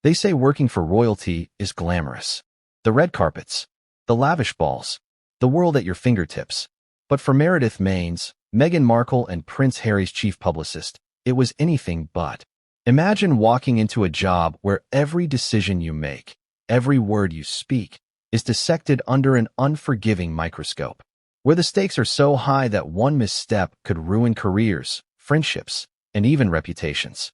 They say working for royalty is glamorous. The red carpets, the lavish balls, the world at your fingertips. But for Meredith Maines, Meghan Markle and Prince Harry's chief publicist, it was anything but. Imagine walking into a job where every decision you make, every word you speak, is dissected under an unforgiving microscope, where the stakes are so high that one misstep could ruin careers, friendships, and even reputations.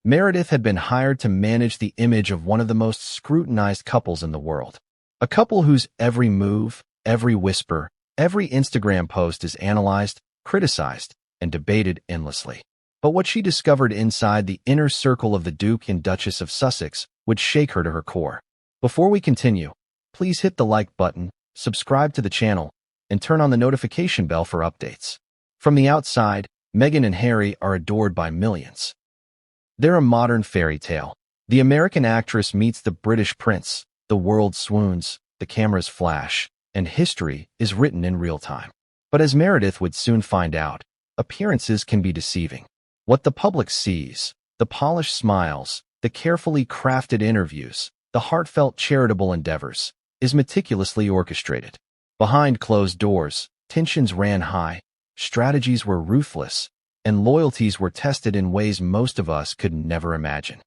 Meredith had been hired to manage the image of one of the most scrutinized couples in the world. A couple whose every move, every whisper, every Instagram post is analyzed, criticized, and debated endlessly. But what she discovered inside the inner circle of the Duke and Duchess of Sussex would shake her to her core. Before we continue, please hit the like button, subscribe to the channel, and turn on the notification bell for updates. From the outside, Meghan and Harry are adored by millions. They're a modern fairy tale. The American actress meets the British prince, the world swoons, the cameras flash, and history is written in real time. But as Meredith would soon find out, appearances can be deceiving. What the public sees, the polished smiles, the carefully crafted interviews, the heartfelt charitable endeavors, is meticulously orchestrated. Behind closed doors, tensions ran high, strategies were ruthless, and loyalties were tested in ways most of us could never imagine.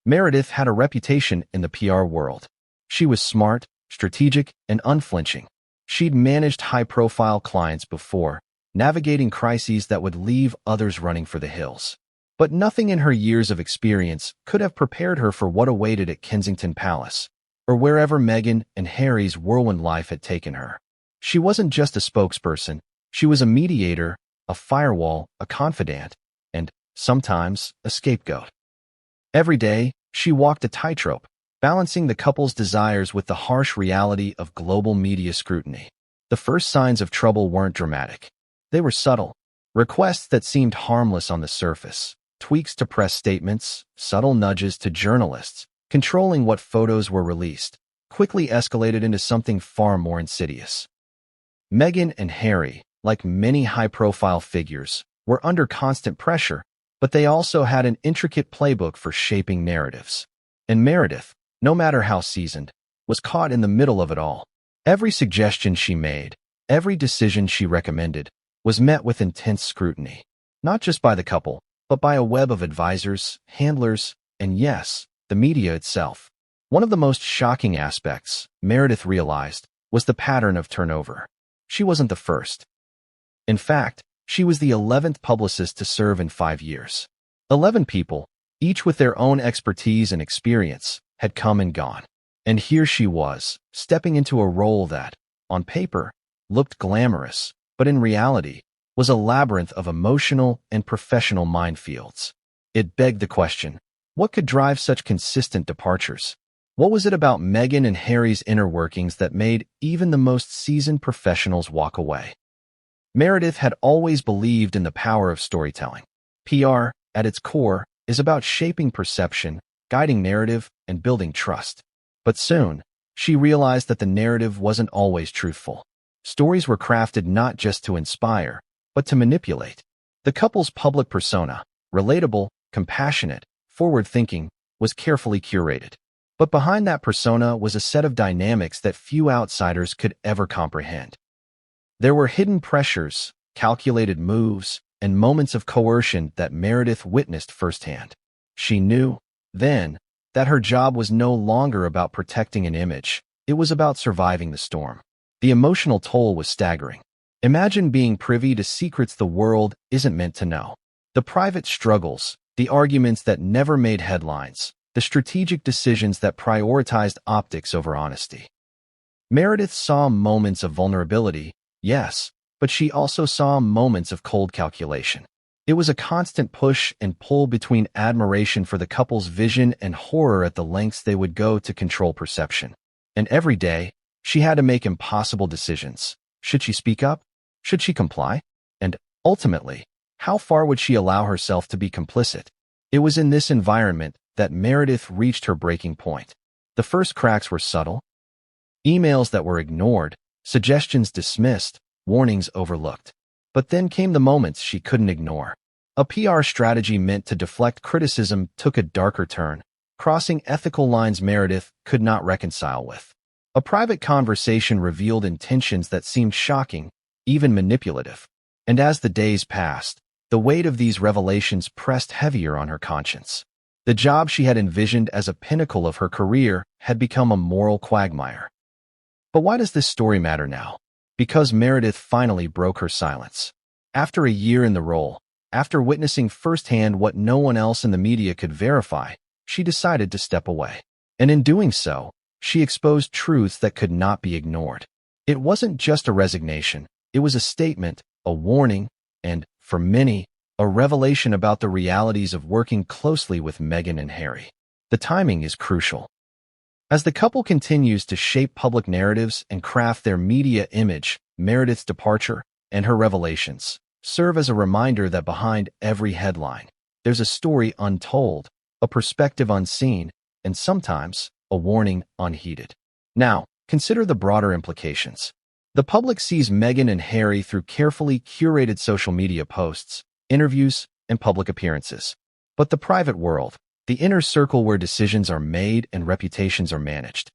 Meredith had a reputation in the PR world. She was smart, strategic, and unflinching. She'd managed high-profile clients before, navigating crises that would leave others running for the hills. But nothing in her years of experience could have prepared her for what awaited at Kensington Palace, or wherever Meghan and Harry's whirlwind life had taken her. She wasn't just a spokesperson, she was a mediator, a firewall, a confidant, and, sometimes, a scapegoat. Every day, she walked a tightrope, balancing the couple's desires with the harsh reality of global media scrutiny. The first signs of trouble weren't dramatic. They were subtle. Requests that seemed harmless on the surface, tweaks to press statements, subtle nudges to journalists, controlling what photos were released, quickly escalated into something far more insidious. Meghan and Harry, like many high-profile figures, were under constant pressure, but they also had an intricate playbook for shaping narratives. And Meredith, no matter how seasoned, was caught in the middle of it all. Every suggestion she made, every decision she recommended, was met with intense scrutiny, not just by the couple, but by a web of advisors, handlers, and yes, the media itself. One of the most shocking aspects, Meredith realized, was the pattern of turnover. She wasn't the first. In fact, she was the 11th publicist to serve in 5 years. 11 people, each with their own expertise and experience, had come and gone. And here she was, stepping into a role that, on paper, looked glamorous, but in reality, was a labyrinth of emotional and professional minefields. It begged the question, what could drive such consistent departures? What was it about Meghan and Harry's inner workings that made even the most seasoned professionals walk away? Meredith had always believed in the power of storytelling. PR, at its core, is about shaping perception, guiding narrative, and building trust. But soon, she realized that the narrative wasn't always truthful. Stories were crafted not just to inspire, but to manipulate. The couple's public persona, relatable, compassionate, forward-thinking, was carefully curated. But behind that persona was a set of dynamics that few outsiders could ever comprehend. There were hidden pressures, calculated moves, and moments of coercion that Meredith witnessed firsthand. She knew, then, that her job was no longer about protecting an image, it was about surviving the storm. The emotional toll was staggering. Imagine being privy to secrets the world isn't meant to know. The private struggles, the arguments that never made headlines, the strategic decisions that prioritized optics over honesty. Meredith saw moments of vulnerability, yes, but she also saw moments of cold calculation. It was a constant push and pull between admiration for the couple's vision and horror at the lengths they would go to control perception. And every day, she had to make impossible decisions. Should she speak up? Should she comply? And, ultimately, how far would she allow herself to be complicit? It was in this environment that Meredith reached her breaking point. The first cracks were subtle. Emails that were ignored, suggestions dismissed, warnings overlooked. But then came the moments she couldn't ignore. A PR strategy meant to deflect criticism took a darker turn. crossing ethical lines Meredith could not reconcile with. A private conversation revealed intentions that seemed shocking, even manipulative. And as the days passed, the weight of these revelations pressed heavier on her conscience. The job she had envisioned as a pinnacle of her career had become a moral quagmire. But why does this story matter now? Because Meredith finally broke her silence. After a year in the role, after witnessing firsthand what no one else in the media could verify, she decided to step away. And in doing so, she exposed truths that could not be ignored. It wasn't just a resignation, it was a statement, a warning, and, for many, a revelation about the realities of working closely with Meghan and Harry. The timing is crucial. As the couple continues to shape public narratives and craft their media image, Meredith's departure and her revelations serve as a reminder that behind every headline, there's a story untold, a perspective unseen, and sometimes a warning unheeded. Now, consider the broader implications. The public sees Meghan and Harry through carefully curated social media posts, interviews, and public appearances. But the private world, the inner circle where decisions are made and reputations are managed,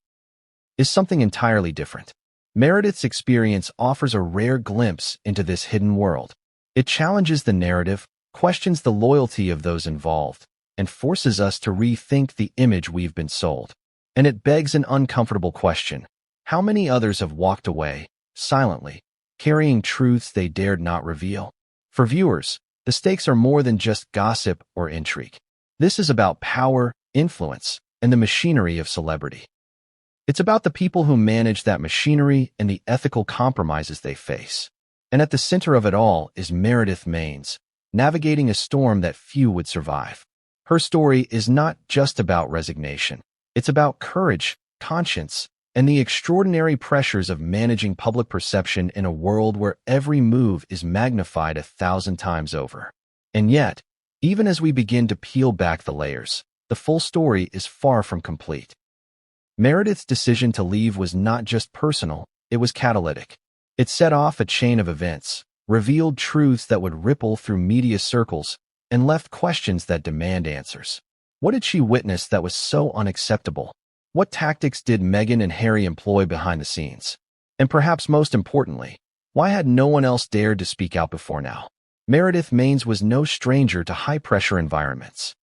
is something entirely different. Meredith's experience offers a rare glimpse into this hidden world. It challenges the narrative, questions the loyalty of those involved, and forces us to rethink the image we've been sold. And it begs an uncomfortable question. How many others have walked away, silently, carrying truths they dared not reveal? For viewers, the stakes are more than just gossip or intrigue. This is about power, influence, and the machinery of celebrity. It's about the people who manage that machinery and the ethical compromises they face. And at the center of it all is Meredith Maines, navigating a storm that few would survive. Her story is not just about resignation. It's about courage, conscience, and the extraordinary pressures of managing public perception in a world where every move is magnified 1,000 times over. And yet, even as we begin to peel back the layers, the full story is far from complete. Meredith's decision to leave was not just personal, it was catalytic. It set off a chain of events, revealed truths that would ripple through media circles, and left questions that demand answers. What did she witness that was so unacceptable? What tactics did Meghan and Harry employ behind the scenes? And perhaps most importantly, why had no one else dared to speak out before now? Meredith Maines was no stranger to high-pressure environments.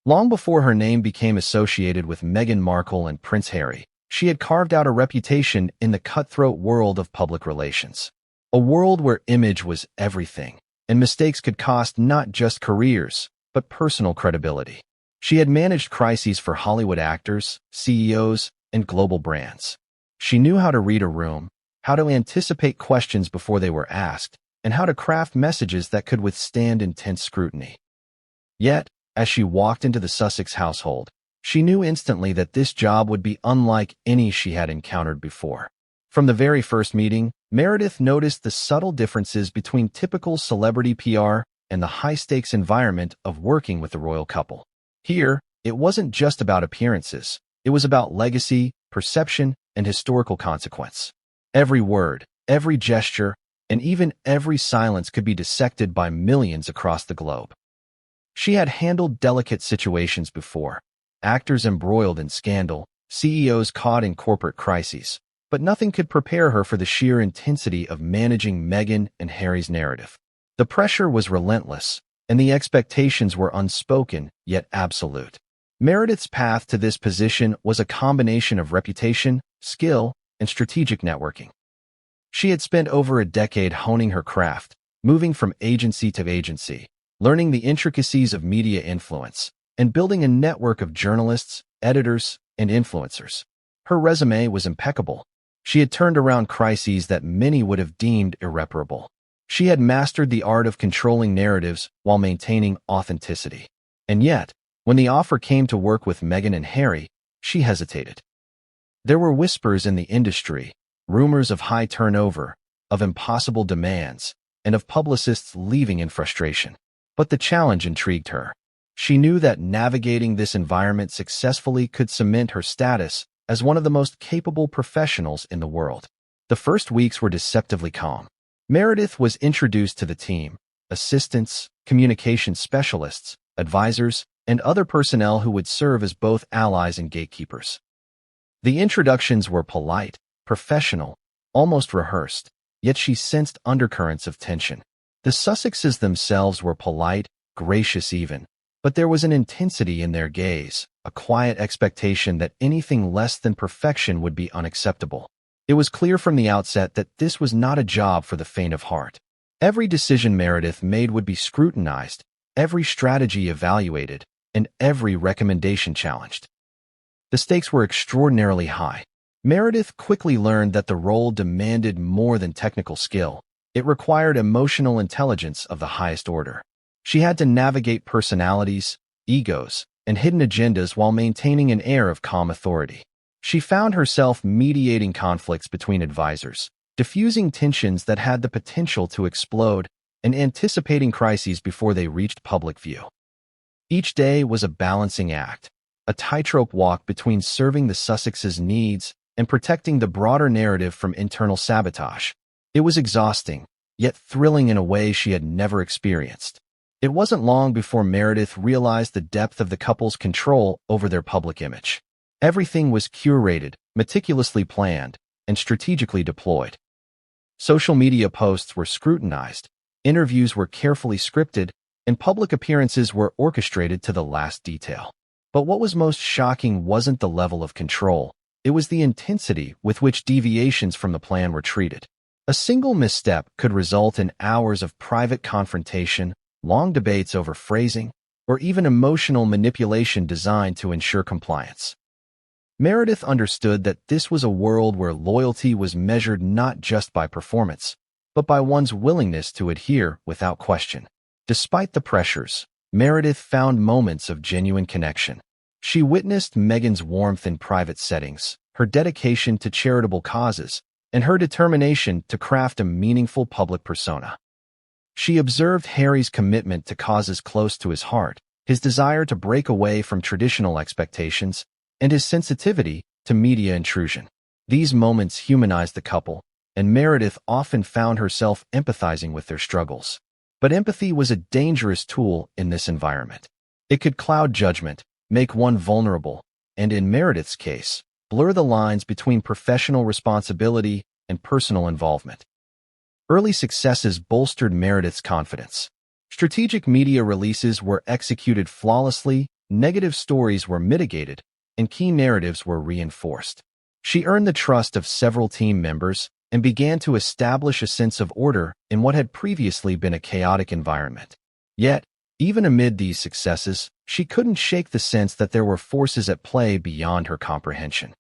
Long before her name became associated with Meghan Markle and Prince Harry, she had carved out a reputation in the cutthroat world of public relations. A world where image was everything, and mistakes could cost not just careers, but personal credibility. She had managed crises for Hollywood actors, CEOs, and global brands. She knew how to read a room, how to anticipate questions before they were asked, and how to craft messages that could withstand intense scrutiny. Yet, as she walked into the Sussex household, she knew instantly that this job would be unlike any she had encountered before. From the very first meeting, Meredith noticed the subtle differences between typical celebrity PR and the high-stakes environment of working with the royal couple. Here, it wasn't just about appearances. It was about legacy, perception, and historical consequence. Every word, every gesture, and even every silence could be dissected by millions across the globe. She had handled delicate situations before, actors embroiled in scandal, CEOs caught in corporate crises, but nothing could prepare her for the sheer intensity of managing Meghan and Harry's narrative. The pressure was relentless, and the expectations were unspoken, yet absolute. Meredith's path to this position was a combination of reputation, skill, and strategic networking. She had spent over a decade honing her craft, moving from agency to agency, learning the intricacies of media influence, and building a network of journalists, editors, and influencers. Her resume was impeccable. She had turned around crises that many would have deemed irreparable. She had mastered the art of controlling narratives while maintaining authenticity. And yet, when the offer came to work with Meghan and Harry, she hesitated. There were whispers in the industry, rumors of high turnover, of impossible demands, and of publicists leaving in frustration. But the challenge intrigued her. She knew that navigating this environment successfully could cement her status as one of the most capable professionals in the world. The first weeks were deceptively calm. Meredith was introduced to the team, assistants, communication specialists, advisors, and other personnel who would serve as both allies and gatekeepers. The introductions were polite, professional, almost rehearsed, yet she sensed undercurrents of tension. The Sussexes themselves were polite, gracious even, but there was an intensity in their gaze, a quiet expectation that anything less than perfection would be unacceptable. It was clear from the outset that this was not a job for the faint of heart. Every decision Meredith made would be scrutinized, every strategy evaluated, and every recommendation challenged. The stakes were extraordinarily high. Meredith quickly learned that the role demanded more than technical skill. It required emotional intelligence of the highest order. She had to navigate personalities, egos, and hidden agendas while maintaining an air of calm authority. She found herself mediating conflicts between advisors, diffusing tensions that had the potential to explode, and anticipating crises before they reached public view. Each day was a balancing act, a tightrope walk between serving the Sussexes' needs and protecting the broader narrative from internal sabotage. It was exhausting, yet thrilling in a way she had never experienced. It wasn't long before Meredith realized the depth of the couple's control over their public image. Everything was curated, meticulously planned, and strategically deployed. Social media posts were scrutinized, interviews were carefully scripted, and public appearances were orchestrated to the last detail. But what was most shocking wasn't the level of control. It was the intensity with which deviations from the plan were treated. A single misstep could result in hours of private confrontation, long debates over phrasing, or even emotional manipulation designed to ensure compliance. Meredith understood that this was a world where loyalty was measured not just by performance, but by one's willingness to adhere without question. Despite the pressures, Meredith found moments of genuine connection. She witnessed Meghan's warmth in private settings, her dedication to charitable causes, and her determination to craft a meaningful public persona. She observed Harry's commitment to causes close to his heart, his desire to break away from traditional expectations, and his sensitivity to media intrusion. These moments humanized the couple, and Meredith often found herself empathizing with their struggles. But empathy was a dangerous tool in this environment. It could cloud judgment, make one vulnerable, and in Meredith's case, blur the lines between professional responsibility and personal involvement. Early successes bolstered Meredith's confidence. Strategic media releases were executed flawlessly, negative stories were mitigated, and key narratives were reinforced. She earned the trust of several team members and began to establish a sense of order in what had previously been a chaotic environment. Yet, even amid these successes, she couldn't shake the sense that there were forces at play beyond her comprehension.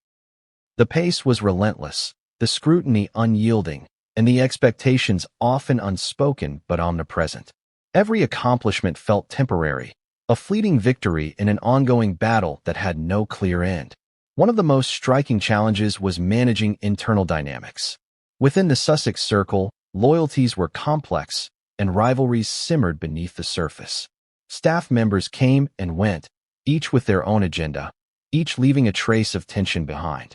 The pace was relentless, the scrutiny unyielding, and the expectations often unspoken but omnipresent. Every accomplishment felt temporary, a fleeting victory in an ongoing battle that had no clear end. One of the most striking challenges was managing internal dynamics. Within the Sussex circle, loyalties were complex, and rivalries simmered beneath the surface. Staff members came and went, each with their own agenda, each leaving a trace of tension behind.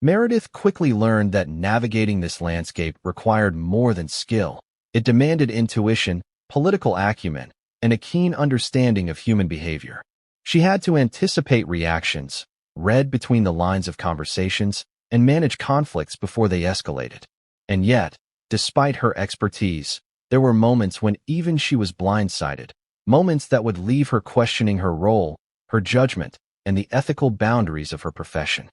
Meredith quickly learned that navigating this landscape required more than skill. It demanded intuition, political acumen, and a keen understanding of human behavior. She had to anticipate reactions, read between the lines of conversations, and manage conflicts before they escalated. And yet, despite her expertise, there were moments when even she was blindsided, moments that would leave her questioning her role, her judgment, and the ethical boundaries of her profession.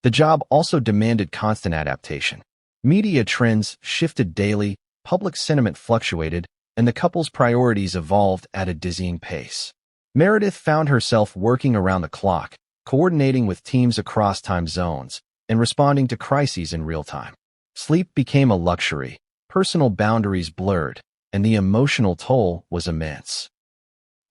The job also demanded constant adaptation. Media trends shifted daily, public sentiment fluctuated, and the couple's priorities evolved at a dizzying pace. Meredith found herself working around the clock, coordinating with teams across time zones, and responding to crises in real time. Sleep became a luxury, personal boundaries blurred, and the emotional toll was immense.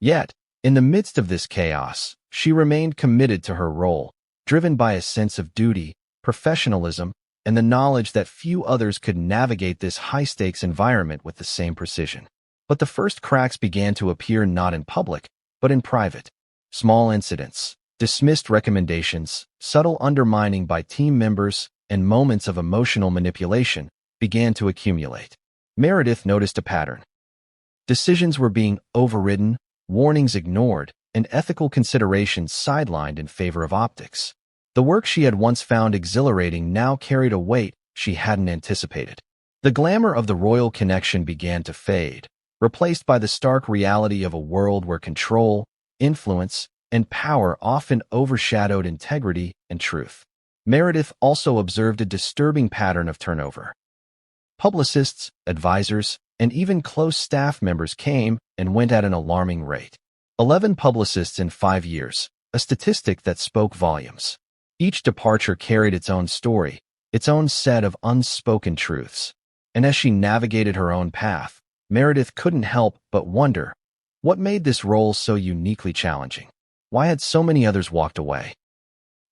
Yet, in the midst of this chaos, she remained committed to her role, driven by a sense of duty, professionalism, and the knowledge that few others could navigate this high-stakes environment with the same precision. But the first cracks began to appear not in public, but in private. Small incidents, dismissed recommendations, subtle undermining by team members, and moments of emotional manipulation began to accumulate. Meredith noticed a pattern. Decisions were being overridden, warnings ignored, and ethical considerations sidelined in favor of optics. The work she had once found exhilarating now carried a weight she hadn't anticipated. The glamour of the royal connection began to fade, replaced by the stark reality of a world where control, influence, and power often overshadowed integrity and truth. Meredith also observed a disturbing pattern of turnover. Publicists, advisors, and even close staff members came and went at an alarming rate. 11 publicists in 5 years, a statistic that spoke volumes. Each departure carried its own story, its own set of unspoken truths. And as she navigated her own path, Meredith couldn't help but wonder, what made this role so uniquely challenging? Why had so many others walked away?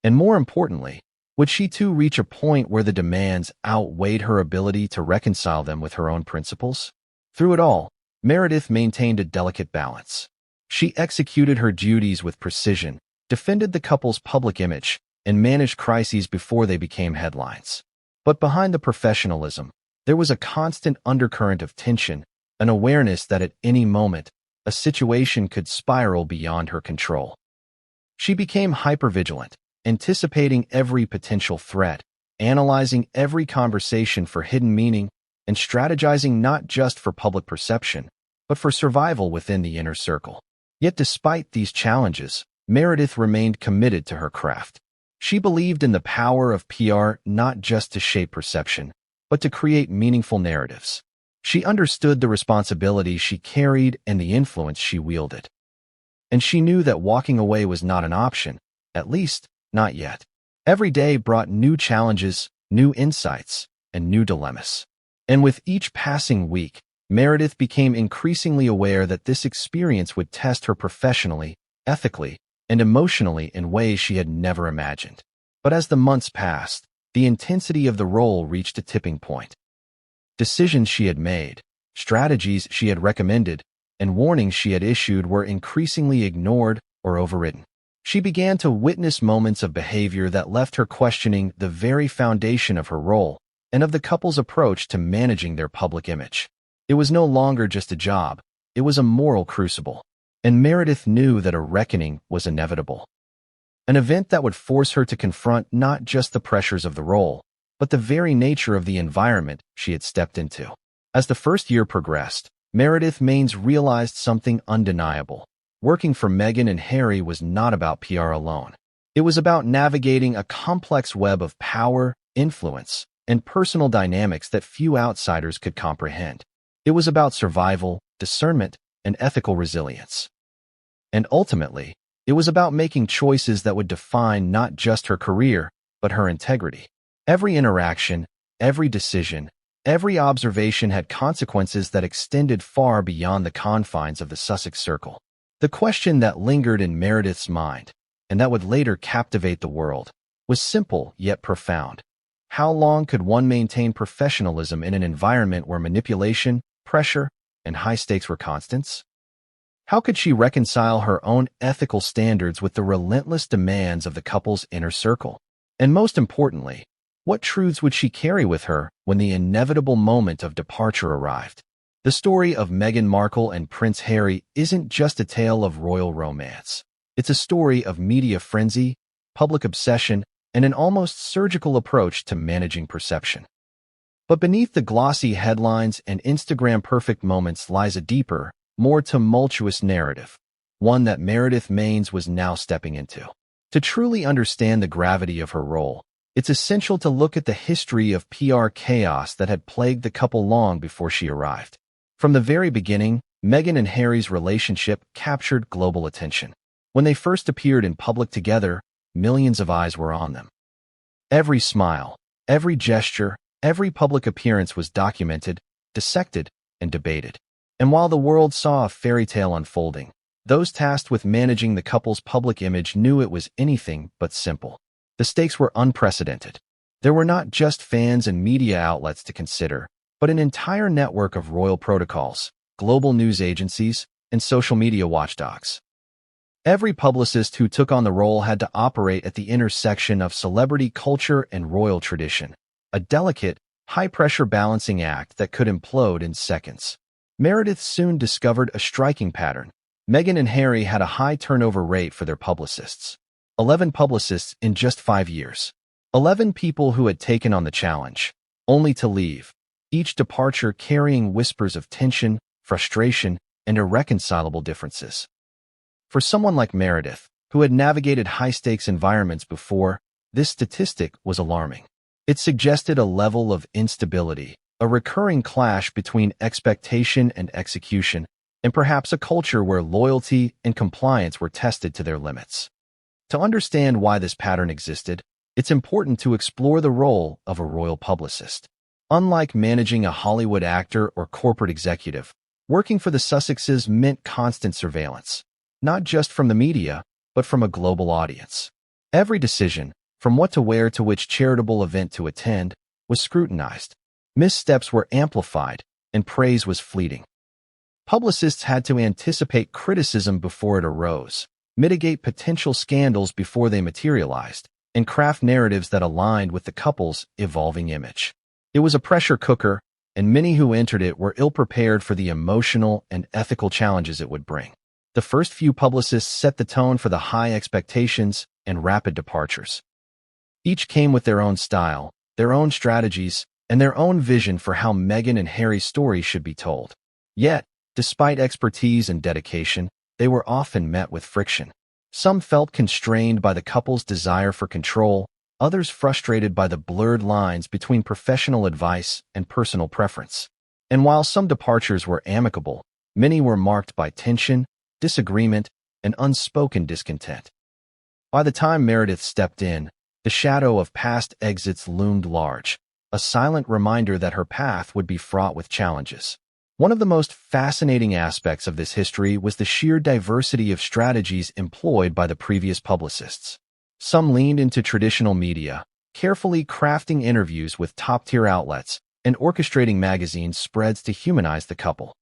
And more importantly, would she too reach a point where the demands outweighed her ability to reconcile them with her own principles? Through it all, Meredith maintained a delicate balance. She executed her duties with precision, defended the couple's public image, and managed crises before they became headlines. But behind the professionalism, there was a constant undercurrent of tension, an awareness that at any moment, a situation could spiral beyond her control. She became hypervigilant, anticipating every potential threat, analyzing every conversation for hidden meaning, and strategizing not just for public perception, but for survival within the inner circle. Yet despite these challenges, Meredith remained committed to her craft. She believed in the power of PR not just to shape perception, but to create meaningful narratives. She understood the responsibility she carried and the influence she wielded. And she knew that walking away was not an option, at least, not yet. Every day brought new challenges, new insights, and new dilemmas. And with each passing week, Meredith became increasingly aware that this experience would test her professionally, ethically, and emotionally in ways she had never imagined. But as the months passed, the intensity of the role reached a tipping point. Decisions she had made, strategies she had recommended, and warnings she had issued were increasingly ignored or overridden. She began to witness moments of behavior that left her questioning the very foundation of her role and of the couple's approach to managing their public image. It was no longer just a job, it was a moral crucible, and Meredith knew that a reckoning was inevitable. An event that would force her to confront not just the pressures of the role, but the very nature of the environment she had stepped into. As the first year progressed, Meredith Maines realized something undeniable. Working for Meghan and Harry was not about PR alone. It was about navigating a complex web of power, influence, and personal dynamics that few outsiders could comprehend. It was about survival, discernment, and ethical resilience. And ultimately, it was about making choices that would define not just her career, but her integrity. Every interaction, every decision, every observation had consequences that extended far beyond the confines of the Sussex circle. The question that lingered in Meredith's mind, and that would later captivate the world, was simple yet profound. How long could one maintain professionalism in an environment where manipulation, pressure, and high stakes were constants? How could she reconcile her own ethical standards with the relentless demands of the couple's inner circle? And most importantly, what truths would she carry with her when the inevitable moment of departure arrived? The story of Meghan Markle and Prince Harry isn't just a tale of royal romance. It's a story of media frenzy, public obsession, and an almost surgical approach to managing perception. But beneath the glossy headlines and Instagram-perfect moments lies a deeper, more tumultuous narrative, one that Meredith Maines was now stepping into. To truly understand the gravity of her role, it's essential to look at the history of PR chaos that had plagued the couple long before she arrived. From the very beginning, Meghan and Harry's relationship captured global attention. When they first appeared in public together, millions of eyes were on them. Every smile, every gesture, every public appearance was documented, dissected, and debated. And while the world saw a fairy tale unfolding, those tasked with managing the couple's public image knew it was anything but simple. The stakes were unprecedented. There were not just fans and media outlets to consider, but an entire network of royal protocols, global news agencies, and social media watchdogs. Every publicist who took on the role had to operate at the intersection of celebrity culture and royal tradition, a delicate, high-pressure balancing act that could implode in seconds. Meredith soon discovered a striking pattern. Meghan and Harry had a high turnover rate for their publicists. 11 publicists in just 5 years. 11 people who had taken on the challenge, only to leave, each departure carrying whispers of tension, frustration, and irreconcilable differences. For someone like Meredith, who had navigated high-stakes environments before, this statistic was alarming. It suggested a level of instability, a recurring clash between expectation and execution, and perhaps a culture where loyalty and compliance were tested to their limits. To understand why this pattern existed, it's important to explore the role of a royal publicist. Unlike managing a Hollywood actor or corporate executive, working for the Sussexes meant constant surveillance, not just from the media, but from a global audience. Every decision, from what to wear to which charitable event to attend, was scrutinized. Missteps were amplified, and praise was fleeting. Publicists had to anticipate criticism before it arose, mitigate potential scandals before they materialized, and craft narratives that aligned with the couple's evolving image. It was a pressure cooker, and many who entered it were ill-prepared for the emotional and ethical challenges it would bring. The first few publicists set the tone for the high expectations and rapid departures. Each came with their own style, their own strategies, and their own vision for how Meghan and Harry's story should be told. Yet, despite expertise and dedication, they were often met with friction. Some felt constrained by the couple's desire for control, others frustrated by the blurred lines between professional advice and personal preference. And while some departures were amicable, many were marked by tension, disagreement, and unspoken discontent. By the time Meredith stepped in, the shadow of past exits loomed large, a silent reminder that her path would be fraught with challenges. One of the most fascinating aspects of this history was the sheer diversity of strategies employed by the previous publicists. Some leaned into traditional media, carefully crafting interviews with top-tier outlets and orchestrating magazine spreads to humanize the couple.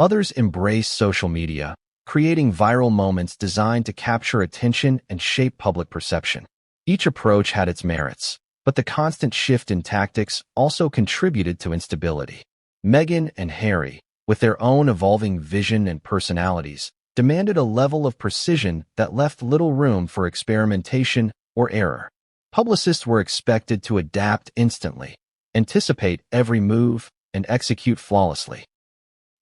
Others embraced social media, creating viral moments designed to capture attention and shape public perception. Each approach had its merits, but the constant shift in tactics also contributed to instability. Meghan and Harry, with their own evolving vision and personalities, demanded a level of precision that left little room for experimentation or error. Publicists were expected to adapt instantly, anticipate every move, and execute flawlessly,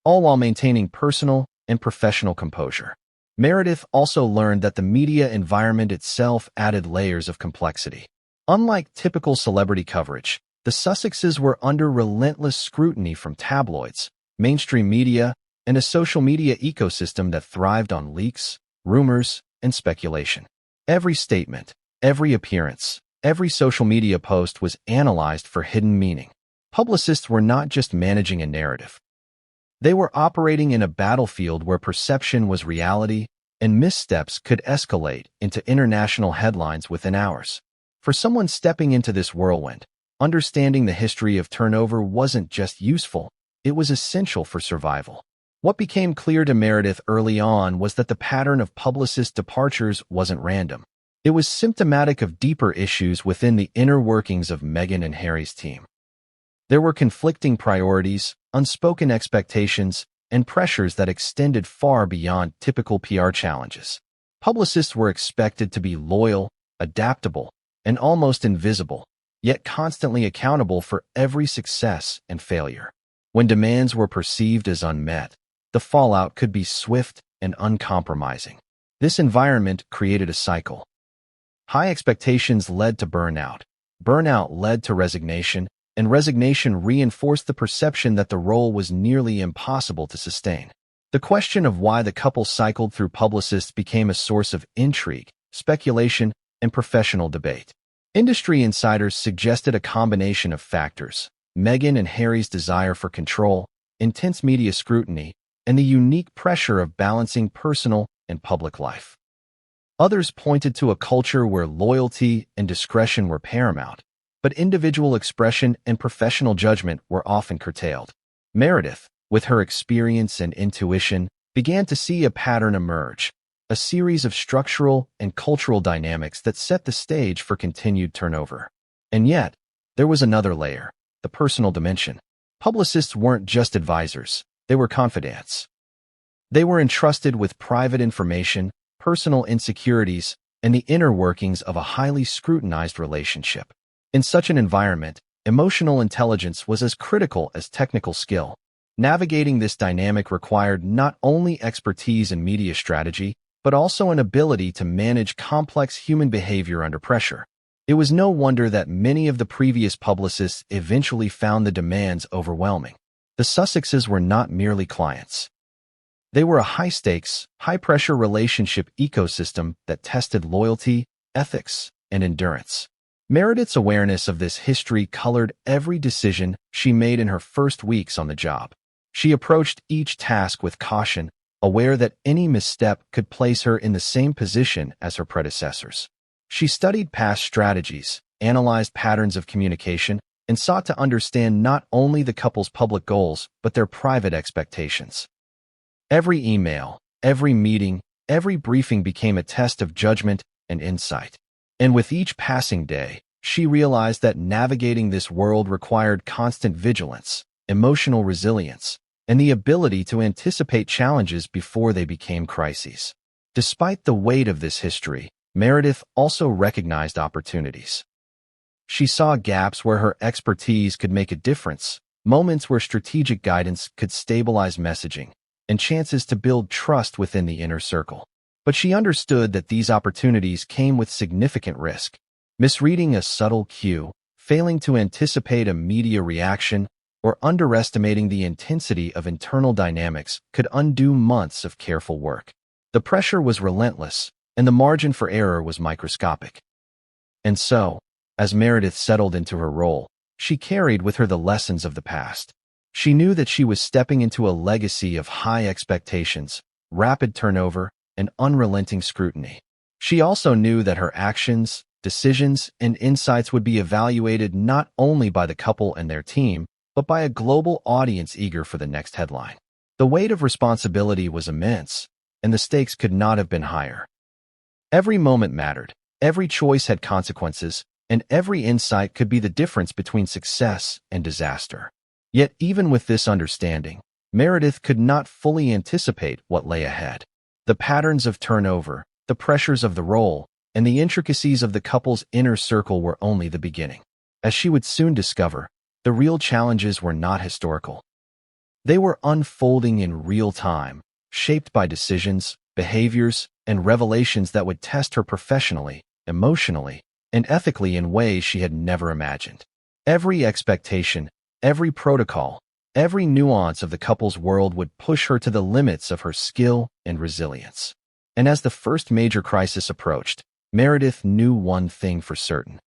all while maintaining personal and professional composure. Meredith also learned that the media environment itself added layers of complexity. Unlike typical celebrity coverage, the Sussexes were under relentless scrutiny from tabloids, mainstream media, and a social media ecosystem that thrived on leaks, rumors, and speculation. Every statement, every appearance, every social media post was analyzed for hidden meaning. Publicists were not just managing a narrative. They were operating in a battlefield where perception was reality, and missteps could escalate into international headlines within hours. For someone stepping into this whirlwind, understanding the history of turnover wasn't just useful, it was essential for survival. What became clear to Meredith early on was that the pattern of publicist departures wasn't random. It was symptomatic of deeper issues within the inner workings of Meghan and Harry's team. There were conflicting priorities, unspoken expectations, and pressures that extended far beyond typical PR challenges. Publicists were expected to be loyal, adaptable, and almost invisible, yet constantly accountable for every success and failure. When demands were perceived as unmet, the fallout could be swift and uncompromising. This environment created a cycle. High expectations led to burnout. Burnout led to resignation, and resignation reinforced the perception that the role was nearly impossible to sustain. The question of why the couple cycled through publicists became a source of intrigue, speculation, and professional debate. Industry insiders suggested a combination of factors: Meghan and Harry's desire for control, intense media scrutiny, and the unique pressure of balancing personal and public life. Others pointed to a culture where loyalty and discretion were paramount, but individual expression and professional judgment were often curtailed. Meredith, with her experience and intuition, began to see a pattern emerge, a series of structural and cultural dynamics that set the stage for continued turnover. And yet, there was another layer, the personal dimension. Publicists weren't just advisors, they were confidants. They were entrusted with private information, personal insecurities, and the inner workings of a highly scrutinized relationship. In such an environment, emotional intelligence was as critical as technical skill. Navigating this dynamic required not only expertise in media strategy, but also an ability to manage complex human behavior under pressure. It was no wonder that many of the previous publicists eventually found the demands overwhelming. The Sussexes were not merely clients. They were a high-stakes, high-pressure relationship ecosystem that tested loyalty, ethics, and endurance. Meredith's awareness of this history colored every decision she made in her first weeks on the job. She approached each task with caution, aware that any misstep could place her in the same position as her predecessors. She studied past strategies, analyzed patterns of communication, and sought to understand not only the couple's public goals, but their private expectations. Every email, every meeting, every briefing became a test of judgment and insight. And with each passing day, she realized that navigating this world required constant vigilance, emotional resilience, and the ability to anticipate challenges before they became crises. Despite the weight of this history, Meredith also recognized opportunities. She saw gaps where her expertise could make a difference, moments where strategic guidance could stabilize messaging, and chances to build trust within the inner circle. But she understood that these opportunities came with significant risk. Misreading a subtle cue, failing to anticipate a media reaction, or underestimating the intensity of internal dynamics could undo months of careful work. The pressure was relentless, and the margin for error was microscopic. And so, as Meredith settled into her role, she carried with her the lessons of the past. She knew that she was stepping into a legacy of high expectations, rapid turnover, and unrelenting scrutiny. She also knew that her actions, decisions, and insights would be evaluated not only by the couple and their team, but by a global audience eager for the next headline. The weight of responsibility was immense, and the stakes could not have been higher. Every moment mattered, every choice had consequences, and every insight could be the difference between success and disaster. Yet even with this understanding, Meredith could not fully anticipate what lay ahead. The patterns of turnover, the pressures of the role, and the intricacies of the couple's inner circle were only the beginning. As she would soon discover, the real challenges were not historical. They were unfolding in real time, shaped by decisions, behaviors, and revelations that would test her professionally, emotionally, and ethically in ways she had never imagined. Every expectation, every protocol, every nuance of the couple's world would push her to the limits of her skill and resilience. And as the first major crisis approached, Meredith knew one thing for certain.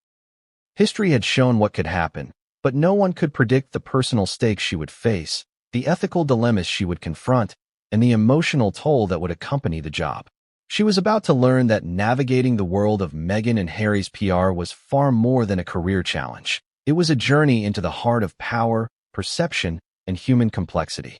History had shown what could happen, but no one could predict the personal stakes she would face, the ethical dilemmas she would confront, and the emotional toll that would accompany the job. She was about to learn that navigating the world of Meghan and Harry's PR was far more than a career challenge. It was a journey into the heart of power, perception, and human complexity.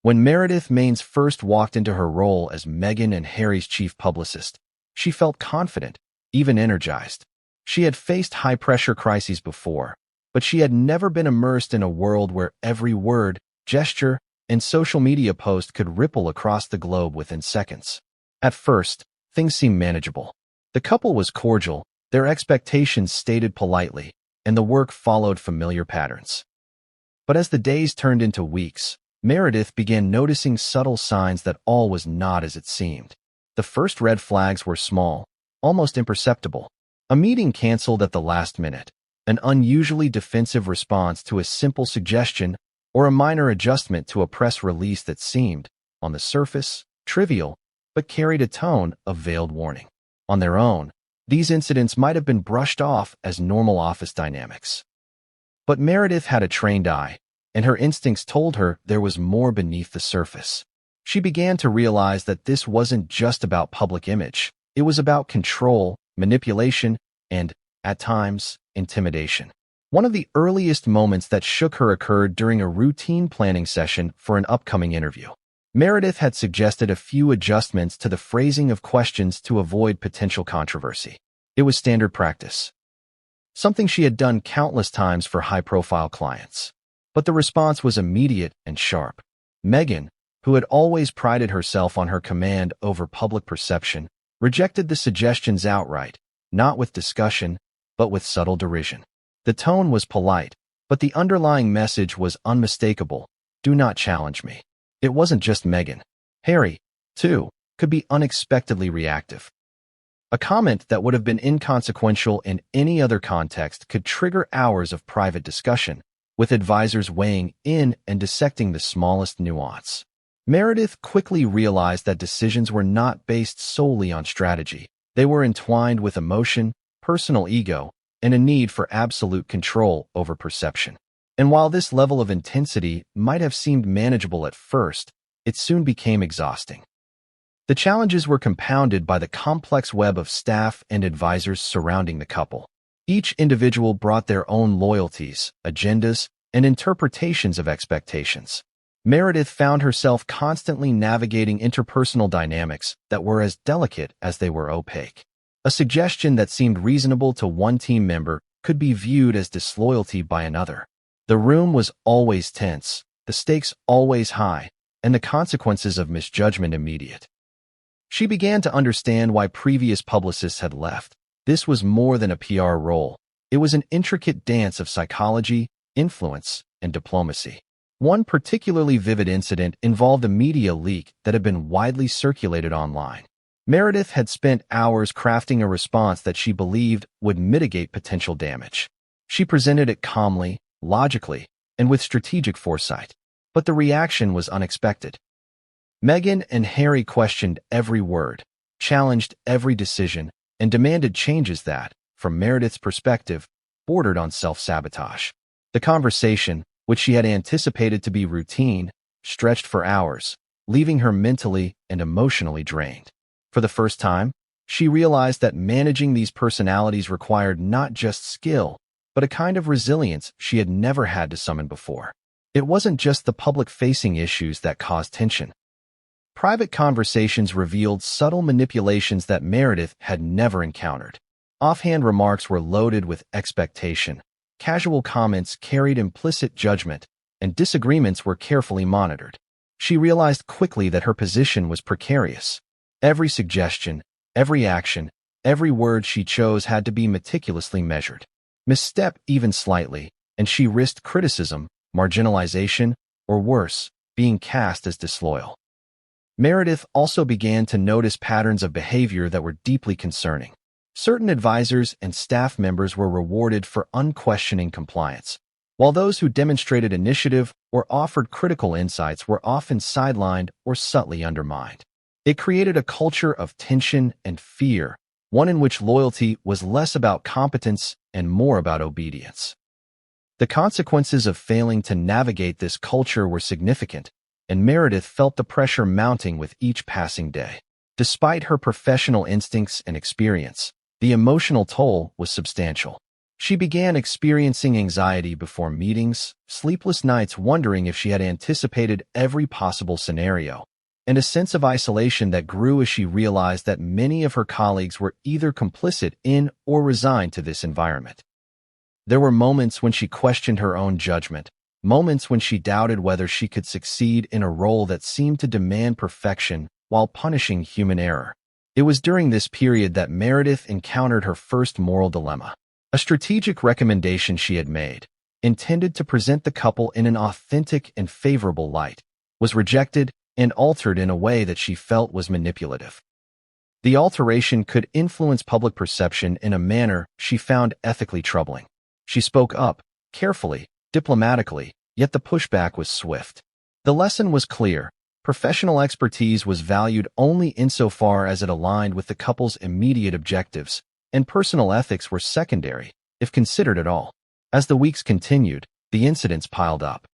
When Meredith Maines first walked into her role as Meghan and Harry's chief publicist, she felt confident, even energized. She had faced high-pressure crises before, but she had never been immersed in a world where every word, gesture, and social media post could ripple across the globe within seconds. At first, things seemed manageable. The couple was cordial, their expectations stated politely, and the work followed familiar patterns. But as the days turned into weeks, Meredith began noticing subtle signs that all was not as it seemed. The first red flags were small, almost imperceptible. A meeting canceled at the last minute, an unusually defensive response to a simple suggestion, or a minor adjustment to a press release that seemed, on the surface, trivial, but carried a tone of veiled warning. On their own, these incidents might have been brushed off as normal office dynamics. But Meredith had a trained eye, and her instincts told her there was more beneath the surface. She began to realize that this wasn't just about public image. It was about control, manipulation, and, at times, intimidation. One of the earliest moments that shook her occurred during a routine planning session for an upcoming interview. Meredith had suggested a few adjustments to the phrasing of questions to avoid potential controversy. It was standard practice, something she had done countless times for high-profile clients. But the response was immediate and sharp. Meghan, who had always prided herself on her command over public perception, rejected the suggestions outright, not with discussion, but with subtle derision. The tone was polite, but the underlying message was unmistakable. Do not challenge me. It wasn't just Meghan. Harry, too, could be unexpectedly reactive. A comment that would have been inconsequential in any other context could trigger hours of private discussion, with advisors weighing in and dissecting the smallest nuance. Meredith quickly realized that decisions were not based solely on strategy. They were entwined with emotion, personal ego, and a need for absolute control over perception. And while this level of intensity might have seemed manageable at first, it soon became exhausting. The challenges were compounded by the complex web of staff and advisors surrounding the couple. Each individual brought their own loyalties, agendas, and interpretations of expectations. Meredith found herself constantly navigating interpersonal dynamics that were as delicate as they were opaque. A suggestion that seemed reasonable to one team member could be viewed as disloyalty by another. The room was always tense, the stakes always high, and the consequences of misjudgment immediate. She began to understand why previous publicists had left. This was more than a PR role. It was an intricate dance of psychology, influence, and diplomacy. One particularly vivid incident involved a media leak that had been widely circulated online. Meredith had spent hours crafting a response that she believed would mitigate potential damage. She presented it calmly, logically, and with strategic foresight. But the reaction was unexpected. Meghan and Harry questioned every word, challenged every decision, and demanded changes that, from Meredith's perspective, bordered on self-sabotage. The conversation, which she had anticipated to be routine, stretched for hours, leaving her mentally and emotionally drained. For the first time, she realized that managing these personalities required not just skill, but a kind of resilience she had never had to summon before. It wasn't just the public-facing issues that caused tension. Private conversations revealed subtle manipulations that Meredith had never encountered. Offhand remarks were loaded with expectation, casual comments carried implicit judgment, and disagreements were carefully monitored. She realized quickly that her position was precarious. Every suggestion, every action, every word she chose had to be meticulously measured. Misstep even slightly, and she risked criticism, marginalization, or worse, being cast as disloyal. Meredith also began to notice patterns of behavior that were deeply concerning. Certain advisors and staff members were rewarded for unquestioning compliance, while those who demonstrated initiative or offered critical insights were often sidelined or subtly undermined. It created a culture of tension and fear, one in which loyalty was less about competence and more about obedience. The consequences of failing to navigate this culture were significant, and Meredith felt the pressure mounting with each passing day. Despite her professional instincts and experience, the emotional toll was substantial. She began experiencing anxiety before meetings, sleepless nights wondering if she had anticipated every possible scenario, and a sense of isolation that grew as she realized that many of her colleagues were either complicit in or resigned to this environment. There were moments when she questioned her own judgment, moments when she doubted whether she could succeed in a role that seemed to demand perfection while punishing human error. It was during this period that Meredith encountered her first moral dilemma. A strategic recommendation she had made, intended to present the couple in an authentic and favorable light, was rejected and altered in a way that she felt was manipulative. The alteration could influence public perception in a manner she found ethically troubling. She spoke up, carefully, diplomatically, yet the pushback was swift. The lesson was clear. Professional expertise was valued only insofar as it aligned with the couple's immediate objectives, and personal ethics were secondary, if considered at all. As the weeks continued, the incidents piled up.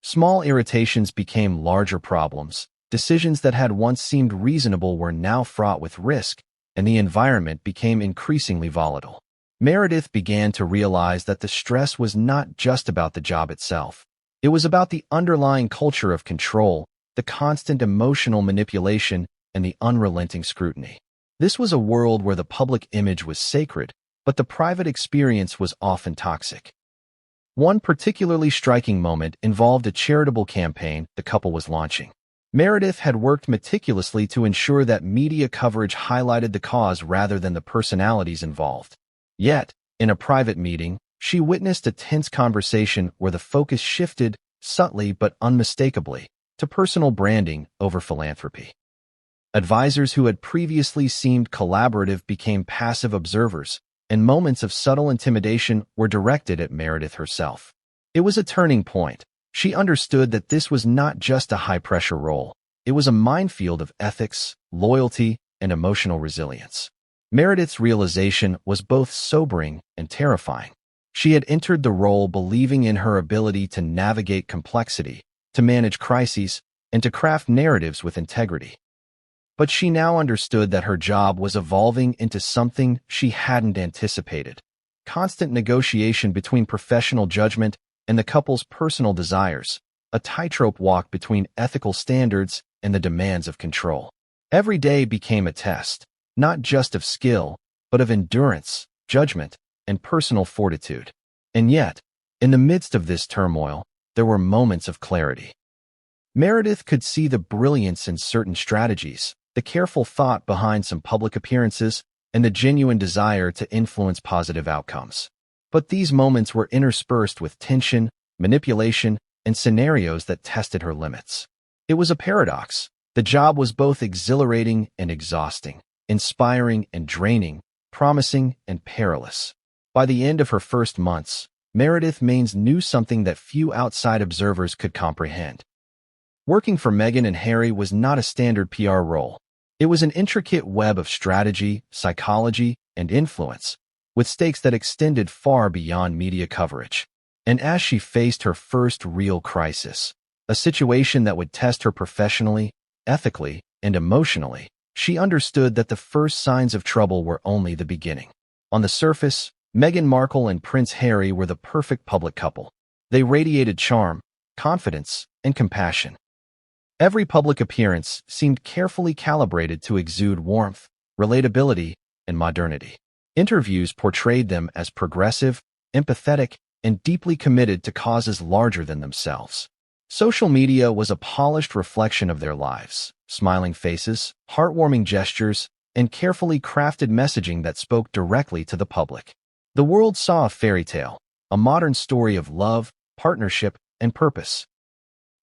Small irritations became larger problems. Decisions that had once seemed reasonable were now fraught with risk, and the environment became increasingly volatile. Meredith began to realize that the stress was not just about the job itself. It was about the underlying culture of control, the constant emotional manipulation, and the unrelenting scrutiny. This was a world where the public image was sacred, but the private experience was often toxic. One particularly striking moment involved a charitable campaign the couple was launching. Meredith had worked meticulously to ensure that media coverage highlighted the cause rather than the personalities involved. Yet, in a private meeting, she witnessed a tense conversation where the focus shifted, subtly but unmistakably, to personal branding over philanthropy. Advisors who had previously seemed collaborative became passive observers, and moments of subtle intimidation were directed at Meredith herself. It was a turning point. She understood that this was not just a high-pressure role. It was a minefield of ethics, loyalty, and emotional resilience. Meredith's realization was both sobering and terrifying. She had entered the role believing in her ability to navigate complexity, to manage crises, and to craft narratives with integrity. But she now understood that her job was evolving into something she hadn't anticipated. Constant negotiation between professional judgment and the couple's personal desires, a tightrope walk between ethical standards and the demands of control. Every day became a test, not just of skill, but of endurance, judgment, and personal fortitude. And yet, in the midst of this turmoil, there were moments of clarity. Meredith could see the brilliance in certain strategies, the careful thought behind some public appearances, and the genuine desire to influence positive outcomes. But these moments were interspersed with tension, manipulation, and scenarios that tested her limits. It was a paradox. The job was both exhilarating and exhausting, inspiring and draining, promising and perilous. By the end of her first months, Meredith Maines knew something that few outside observers could comprehend. Working for Meghan and Harry was not a standard PR role. It was an intricate web of strategy, psychology, and influence, with stakes that extended far beyond media coverage. And as she faced her first real crisis, a situation that would test her professionally, ethically, and emotionally, she understood that the first signs of trouble were only the beginning. On the surface, Meghan Markle and Prince Harry were the perfect public couple. They radiated charm, confidence, and compassion. Every public appearance seemed carefully calibrated to exude warmth, relatability, and modernity. Interviews portrayed them as progressive, empathetic, and deeply committed to causes larger than themselves. Social media was a polished reflection of their lives, smiling faces, heartwarming gestures, and carefully crafted messaging that spoke directly to the public. The world saw a fairy tale, a modern story of love, partnership, and purpose.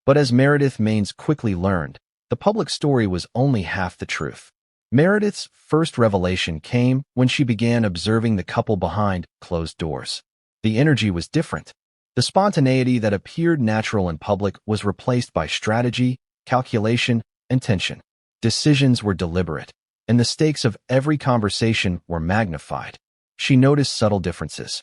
But as Meredith Maines quickly learned, the public story was only half the truth. Meredith's first revelation came when she began observing the couple behind closed doors. The energy was different. The spontaneity that appeared natural in public was replaced by strategy, calculation, and tension. Decisions were deliberate, and the stakes of every conversation were magnified. She noticed subtle differences.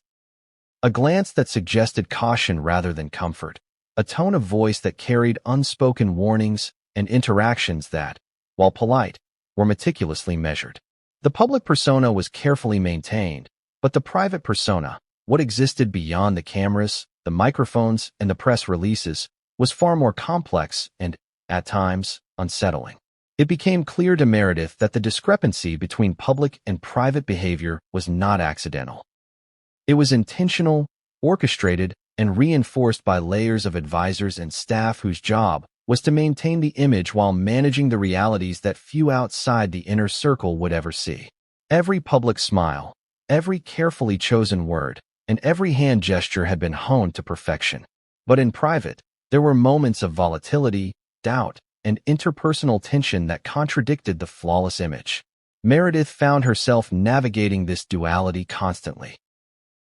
A glance that suggested caution rather than comfort, a tone of voice that carried unspoken warnings, and interactions that, while polite, were meticulously measured. The public persona was carefully maintained, but the private persona, what existed beyond the cameras, the microphones, and the press releases, was far more complex and, at times, unsettling. It became clear to Meredith that the discrepancy between public and private behavior was not accidental. It was intentional, orchestrated, and reinforced by layers of advisors and staff whose job was to maintain the image while managing the realities that few outside the inner circle would ever see. Every public smile, every carefully chosen word, and every hand gesture had been honed to perfection. But in private, there were moments of volatility, doubt, and interpersonal tension that contradicted the flawless image. Meredith found herself navigating this duality constantly,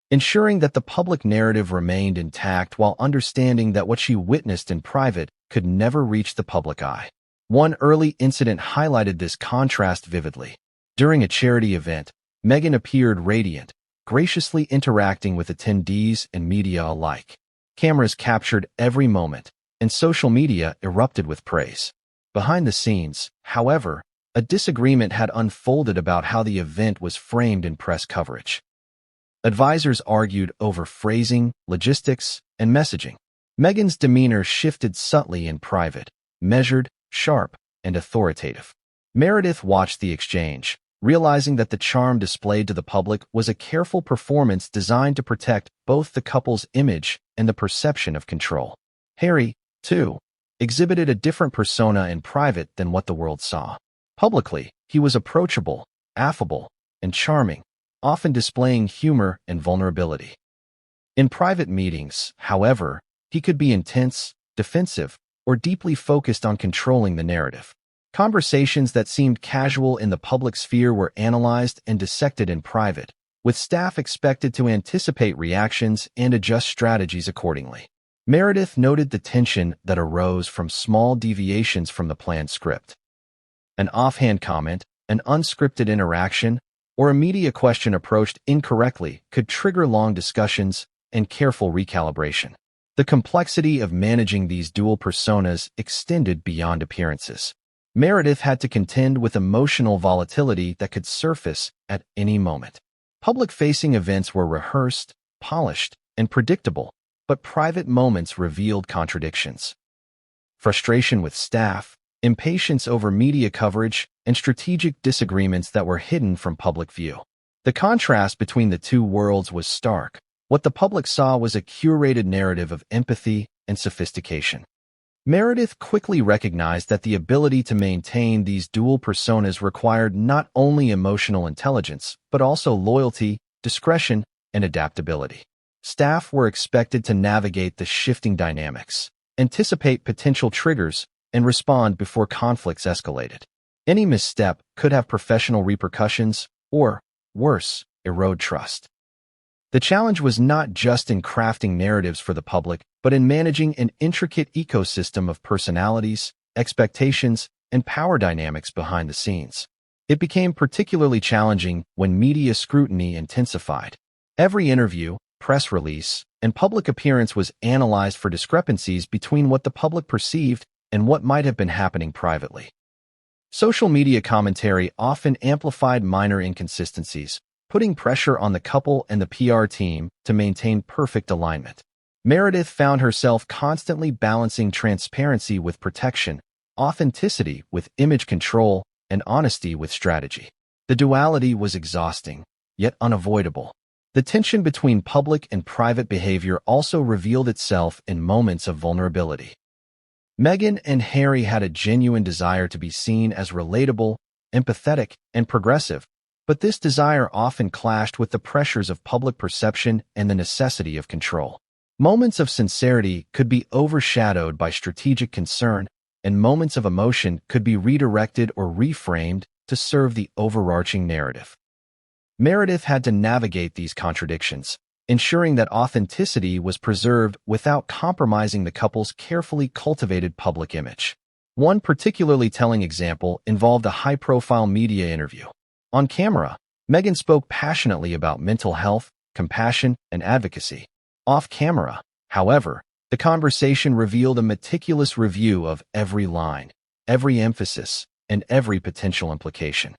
ensuring that the public narrative remained intact while understanding that what she witnessed in private could never reach the public eye. One early incident highlighted this contrast vividly. During a charity event, Meghan appeared radiant, graciously interacting with attendees and media alike. Cameras captured every moment, and social media erupted with praise. Behind the scenes, however, a disagreement had unfolded about how the event was framed in press coverage. Advisors argued over phrasing, logistics, and messaging. Meghan's demeanor shifted subtly in private, measured, sharp, and authoritative. Meredith watched the exchange, realizing that the charm displayed to the public was a careful performance designed to protect both the couple's image and the perception of control. Harry, too, exhibited a different persona in private than what the world saw. Publicly, he was approachable, affable, and charming, often displaying humor and vulnerability. In private meetings, however, he could be intense, defensive, or deeply focused on controlling the narrative. Conversations that seemed casual in the public sphere were analyzed and dissected in private, with staff expected to anticipate reactions and adjust strategies accordingly. Meredith noted the tension that arose from small deviations from the planned script. An offhand comment, an unscripted interaction, or a media question approached incorrectly could trigger long discussions and careful recalibration. The complexity of managing these dual personas extended beyond appearances. Meredith had to contend with emotional volatility that could surface at any moment. Public-facing events were rehearsed, polished, and predictable, but private moments revealed contradictions. Frustration with staff, impatience over media coverage, and strategic disagreements that were hidden from public view. The contrast between the two worlds was stark. What the public saw was a curated narrative of empathy and sophistication. Meredith quickly recognized that the ability to maintain these dual personas required not only emotional intelligence, but also loyalty, discretion, and adaptability. Staff were expected to navigate the shifting dynamics, anticipate potential triggers, and respond before conflicts escalated. Any misstep could have professional repercussions or, worse, erode trust. The challenge was not just in crafting narratives for the public, but in managing an intricate ecosystem of personalities, expectations, and power dynamics behind the scenes. It became particularly challenging when media scrutiny intensified. Every interview, press release, and public appearance was analyzed for discrepancies between what the public perceived and what might have been happening privately. Social media commentary often amplified minor inconsistencies, putting pressure on the couple and the PR team to maintain perfect alignment. Meredith found herself constantly balancing transparency with protection, authenticity with image control, and honesty with strategy. The duality was exhausting, yet unavoidable. The tension between public and private behavior also revealed itself in moments of vulnerability. Meghan and Harry had a genuine desire to be seen as relatable, empathetic, and progressive, but this desire often clashed with the pressures of public perception and the necessity of control. Moments of sincerity could be overshadowed by strategic concern, and moments of emotion could be redirected or reframed to serve the overarching narrative. Meredith had to navigate these contradictions, ensuring that authenticity was preserved without compromising the couple's carefully cultivated public image. One particularly telling example involved a high-profile media interview. On camera, Meghan spoke passionately about mental health, compassion, and advocacy. Off camera, however, the conversation revealed a meticulous review of every line, every emphasis, and every potential implication.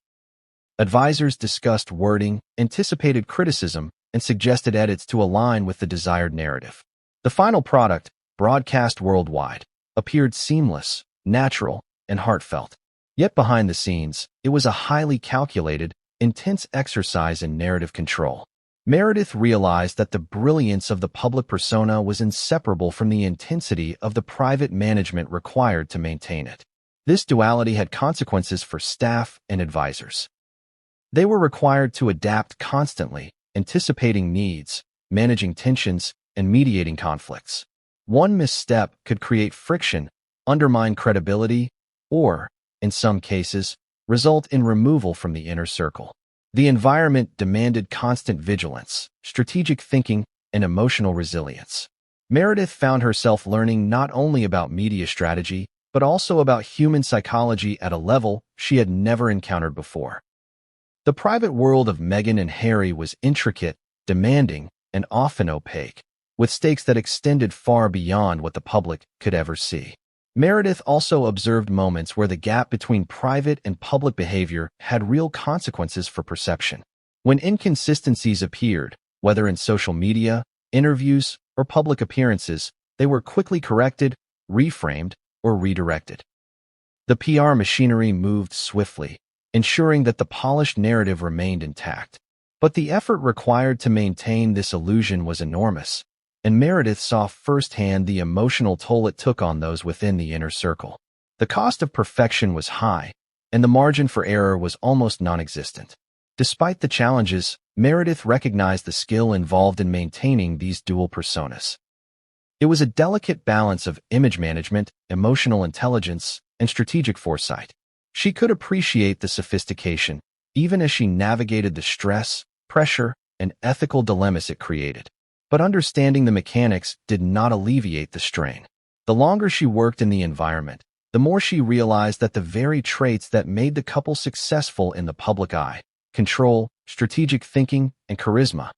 Advisors discussed wording, anticipated criticism, and suggested edits to align with the desired narrative. The final product, broadcast worldwide, appeared seamless, natural, and heartfelt. Yet behind the scenes, it was a highly calculated, intense exercise in narrative control. Meredith realized that the brilliance of the public persona was inseparable from the intensity of the private management required to maintain it. This duality had consequences for staff and advisors. They were required to adapt constantly, anticipating needs, managing tensions, and mediating conflicts. One misstep could create friction, undermine credibility, or, in some cases, result in removal from the inner circle. The environment demanded constant vigilance, strategic thinking, and emotional resilience. Meredith found herself learning not only about media strategy, but also about human psychology at a level she had never encountered before. The private world of Meghan and Harry was intricate, demanding, and often opaque, with stakes that extended far beyond what the public could ever see. Meredith also observed moments where the gap between private and public behavior had real consequences for perception. When inconsistencies appeared, whether in social media, interviews, or public appearances, they were quickly corrected, reframed, or redirected. The PR machinery moved swiftly, ensuring that the polished narrative remained intact. But the effort required to maintain this illusion was enormous. and Meredith saw firsthand the emotional toll it took on those within the inner circle. The cost of perfection was high, and the margin for error was almost non-existent. Despite the challenges, Meredith recognized the skill involved in maintaining these dual personas. It was a delicate balance of image management, emotional intelligence, and strategic foresight. She could appreciate the sophistication, even as she navigated the stress, pressure, and ethical dilemmas it created. But understanding the mechanics did not alleviate the strain. The longer she worked in the environment, the more she realized that the very traits that made the couple successful in the public eye, control, strategic thinking, and charisma,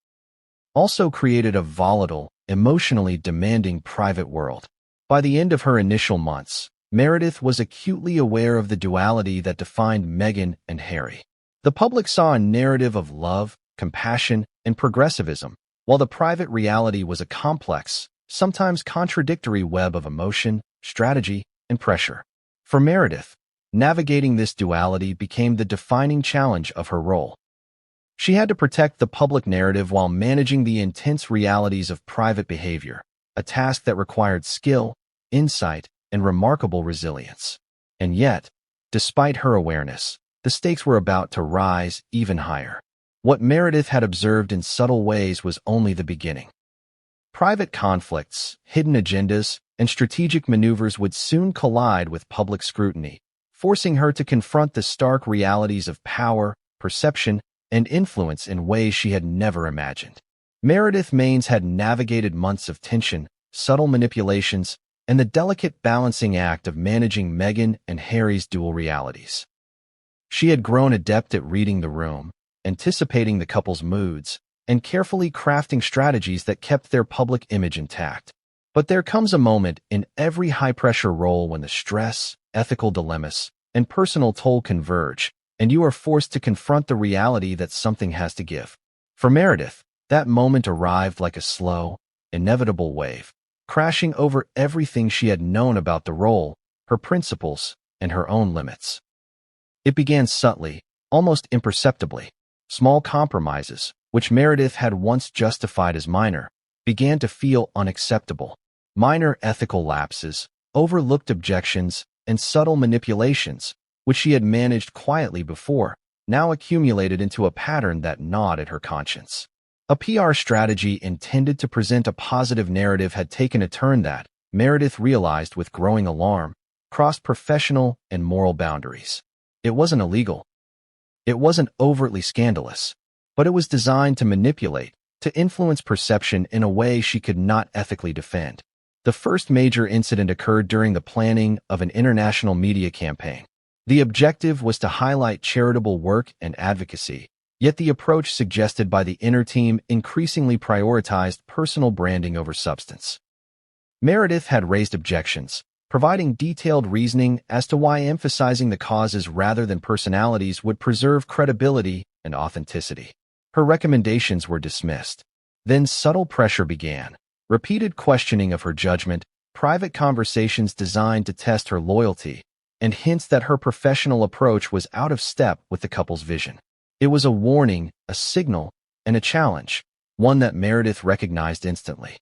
also created a volatile, emotionally demanding private world. By the end of her initial months, Meredith was acutely aware of the duality that defined Meghan and Harry. The public saw a narrative of love, compassion, and progressivism, while the private reality was a complex, sometimes contradictory web of emotion, strategy, and pressure. For Meredith, navigating this duality became the defining challenge of her role. She had to protect the public narrative while managing the intense realities of private behavior, a task that required skill, insight, and remarkable resilience. And yet, despite her awareness, the stakes were about to rise even higher. What Meredith had observed in subtle ways was only the beginning. Private conflicts, hidden agendas, and strategic maneuvers would soon collide with public scrutiny, forcing her to confront the stark realities of power, perception, and influence in ways she had never imagined. Meredith Maines had navigated months of tension, subtle manipulations, and the delicate balancing act of managing Meghan and Harry's dual realities. She had grown adept at reading the room, anticipating the couple's moods, and carefully crafting strategies that kept their public image intact. But there comes a moment in every high-pressure role when the stress, ethical dilemmas, and personal toll converge, and you are forced to confront the reality that something has to give. For Meredith, that moment arrived like a slow, inevitable wave, crashing over everything she had known about the role, her principles, and her own limits. It began subtly, almost imperceptibly. Small compromises, which Meredith had once justified as minor, began to feel unacceptable. Minor ethical lapses, overlooked objections, and subtle manipulations, which she had managed quietly before, now accumulated into a pattern that gnawed at her conscience. A PR strategy intended to present a positive narrative had taken a turn that, Meredith realized with growing alarm, crossed professional and moral boundaries. It wasn't illegal. It wasn't overtly scandalous, but it was designed to manipulate, to influence perception in a way she could not ethically defend. The first major incident occurred during the planning of an international media campaign. The objective was to highlight charitable work and advocacy, yet the approach suggested by the inner team increasingly prioritized personal branding over substance. Meredith had raised objections, providing detailed reasoning as to why emphasizing the causes rather than personalities would preserve credibility and authenticity. Her recommendations were dismissed. Then subtle pressure began. Repeated questioning of her judgment, private conversations designed to test her loyalty, and hints that her professional approach was out of step with the couple's vision. It was a warning, a signal, and a challenge, one that Meredith recognized instantly.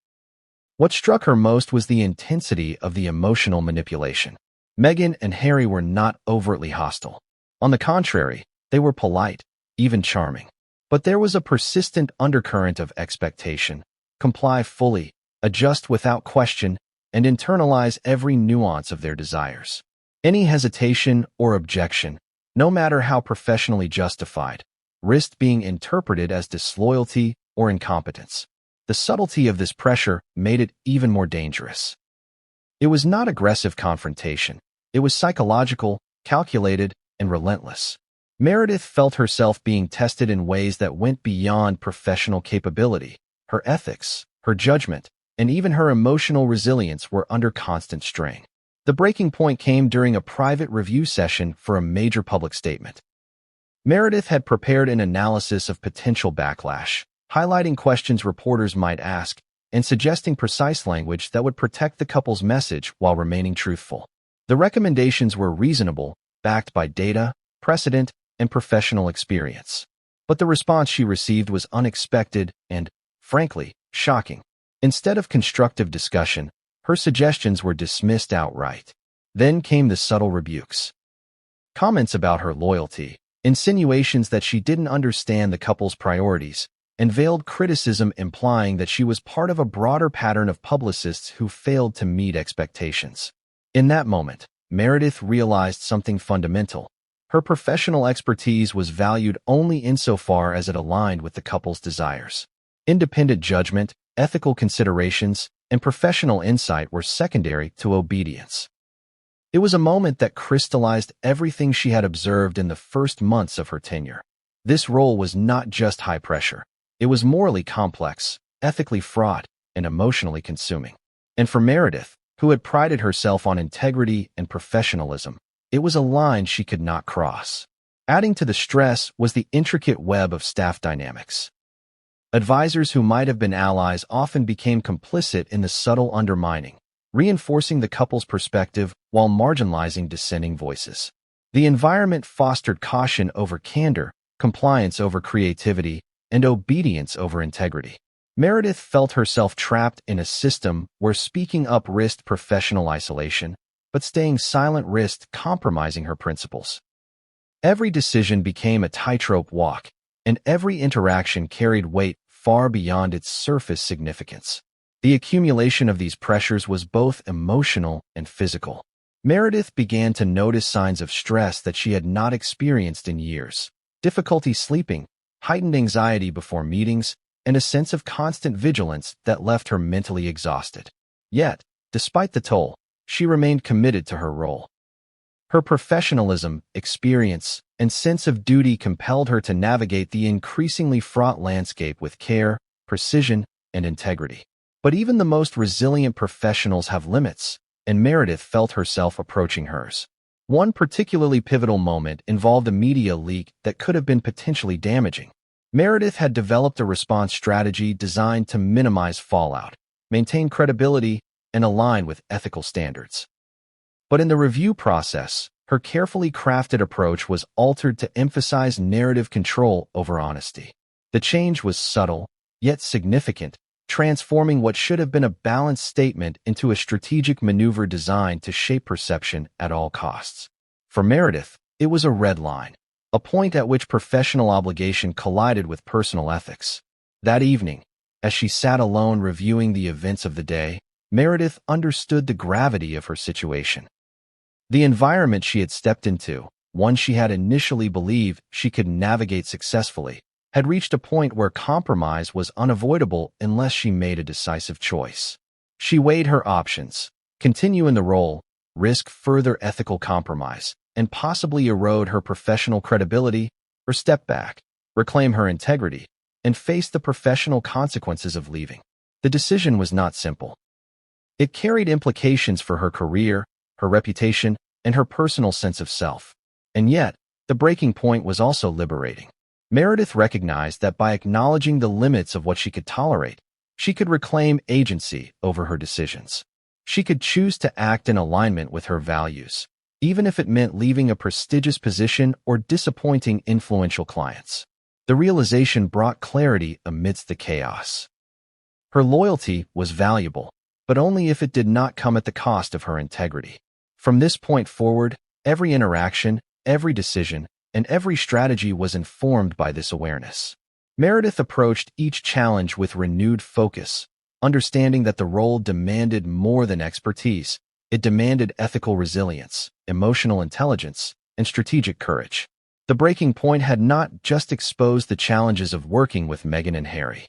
What struck her most was the intensity of the emotional manipulation. Meghan and Harry were not overtly hostile. On the contrary, they were polite, even charming. But there was a persistent undercurrent of expectation. Comply fully, adjust without question, and internalize every nuance of their desires. Any hesitation or objection, no matter how professionally justified, risked being interpreted as disloyalty or incompetence. The subtlety of this pressure made it even more dangerous. It was not aggressive confrontation. It was psychological, calculated, and relentless. Meredith felt herself being tested in ways that went beyond professional capability. Her ethics, her judgment, and even her emotional resilience were under constant strain. The breaking point came during a private review session for a major public statement. Meredith had prepared an analysis of potential backlash, highlighting questions reporters might ask, and suggesting precise language that would protect the couple's message while remaining truthful. The recommendations were reasonable, backed by data, precedent, and professional experience. But the response she received was unexpected and, frankly, shocking. Instead of constructive discussion, her suggestions were dismissed outright. Then came the subtle rebukes. Comments about her loyalty, insinuations that she didn't understand the couple's priorities, and veiled criticism implying that she was part of a broader pattern of publicists who failed to meet expectations. In that moment, Meredith realized something fundamental. Her professional expertise was valued only insofar as it aligned with the couple's desires. Independent judgment, ethical considerations, and professional insight were secondary to obedience. It was a moment that crystallized everything she had observed in the first months of her tenure. This role was not just high pressure. It was morally complex, ethically fraught, and emotionally consuming. And for Meredith, who had prided herself on integrity and professionalism, it was a line she could not cross. Adding to the stress was the intricate web of staff dynamics. Advisors who might have been allies often became complicit in the subtle undermining, reinforcing the couple's perspective while marginalizing dissenting voices. The environment fostered caution over candor, compliance over creativity, and obedience over integrity. Meredith felt herself trapped in a system where speaking up risked professional isolation, but staying silent risked compromising her principles. Every decision became a tightrope walk, and every interaction carried weight far beyond its surface significance. The accumulation of these pressures was both emotional and physical. Meredith began to notice signs of stress that she had not experienced in years. Difficulty sleeping, heightened anxiety before meetings, and a sense of constant vigilance that left her mentally exhausted. Yet, despite the toll, she remained committed to her role. Her professionalism, experience, and sense of duty compelled her to navigate the increasingly fraught landscape with care, precision, and integrity. But even the most resilient professionals have limits, and Meredith felt herself approaching hers. One particularly pivotal moment involved a media leak that could have been potentially damaging. Meredith had developed a response strategy designed to minimize fallout, maintain credibility, and align with ethical standards. But in the review process, her carefully crafted approach was altered to emphasize narrative control over honesty. The change was subtle, yet significant, transforming what should have been a balanced statement into a strategic maneuver designed to shape perception at all costs. For Meredith, it was a red line, a point at which professional obligation collided with personal ethics. That evening, as she sat alone reviewing the events of the day, Meredith understood the gravity of her situation. The environment she had stepped into, one she had initially believed she could navigate successfully, had reached a point where compromise was unavoidable unless she made a decisive choice. She weighed her options: continue in the role, risk further ethical compromise, and possibly erode her professional credibility, or step back, reclaim her integrity, and face the professional consequences of leaving. The decision was not simple. It carried implications for her career, her reputation, and her personal sense of self. And yet, the breaking point was also liberating. Meredith recognized that by acknowledging the limits of what she could tolerate, she could reclaim agency over her decisions. She could choose to act in alignment with her values, even if it meant leaving a prestigious position or disappointing influential clients. The realization brought clarity amidst the chaos. Her loyalty was valuable, but only if it did not come at the cost of her integrity. From this point forward, every interaction, every decision, and every strategy was informed by this awareness. Meredith approached each challenge with renewed focus, understanding that the role demanded more than expertise. It demanded ethical resilience, emotional intelligence, and strategic courage. The breaking point had not just exposed the challenges of working with Meghan and Harry.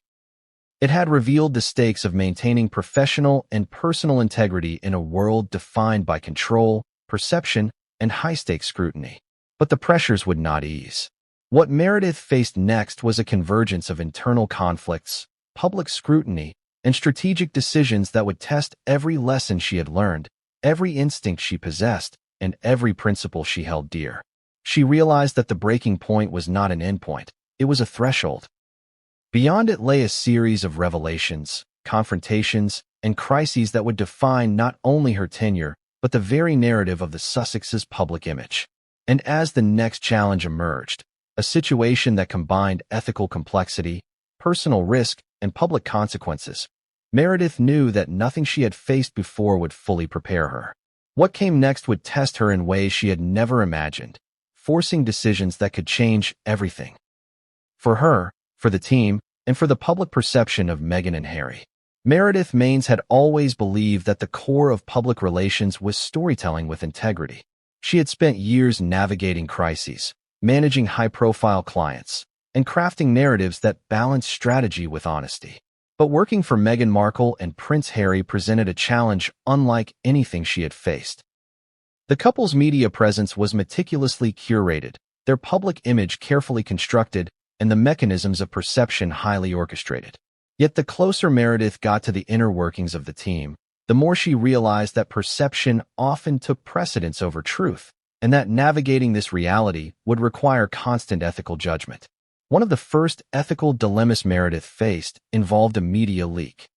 It had revealed the stakes of maintaining professional and personal integrity in a world defined by control, perception, and high-stakes scrutiny. But the pressures would not ease. What Meredith faced next was a convergence of internal conflicts, public scrutiny, and strategic decisions that would test every lesson she had learned, every instinct she possessed, and every principle she held dear. She realized that the breaking point was not an endpoint, it was a threshold. Beyond it lay a series of revelations, confrontations, and crises that would define not only her tenure, but the very narrative of the Sussex's public image. And as the next challenge emerged, a situation that combined ethical complexity, personal risk, and public consequences, Meredith knew that nothing she had faced before would fully prepare her. What came next would test her in ways she had never imagined, forcing decisions that could change everything. For her, for the team, and for the public perception of Meghan and Harry. Meredith Maines had always believed that the core of public relations was storytelling with integrity. She had spent years navigating crises, managing high-profile clients, and crafting narratives that balanced strategy with honesty. But working for Meghan Markle and Prince Harry presented a challenge unlike anything she had faced. The couple's media presence was meticulously curated, their public image carefully constructed, and the mechanisms of perception highly orchestrated. Yet the closer Meredith got to the inner workings of the team, the more she realized that perception often took precedence over truth, and that navigating this reality would require constant ethical judgment. One of the first ethical dilemmas Meredith faced involved a media leak.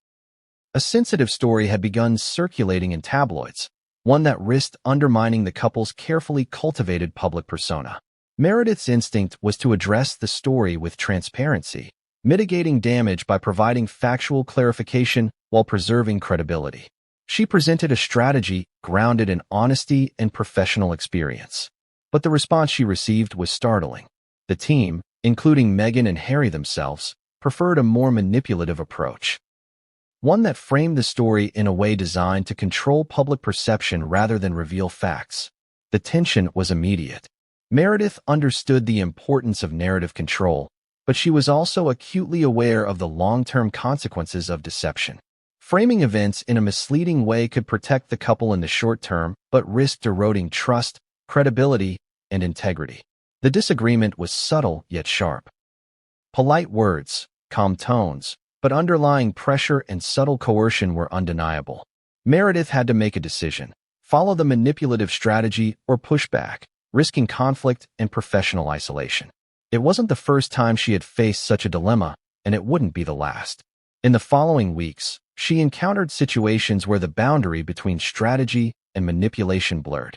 A sensitive story had begun circulating in tabloids, one that risked undermining the couple's carefully cultivated public persona. Meredith's instinct was to address the story with transparency, mitigating damage by providing factual clarification while preserving credibility. She presented a strategy grounded in honesty and professional experience. But the response she received was startling. The team, including Meghan and Harry themselves, preferred a more manipulative approach. One that framed the story in a way designed to control public perception rather than reveal facts. The tension was immediate. Meredith understood the importance of narrative control, but she was also acutely aware of the long-term consequences of deception. Framing events in a misleading way could protect the couple in the short term, but risked eroding trust, credibility, and integrity. The disagreement was subtle yet sharp. Polite words, calm tones, but underlying pressure and subtle coercion were undeniable. Meredith had to make a decision: follow the manipulative strategy or push back, risking conflict and professional isolation. It wasn't the first time she had faced such a dilemma, and it wouldn't be the last. In the following weeks, she encountered situations where the boundary between strategy and manipulation blurred.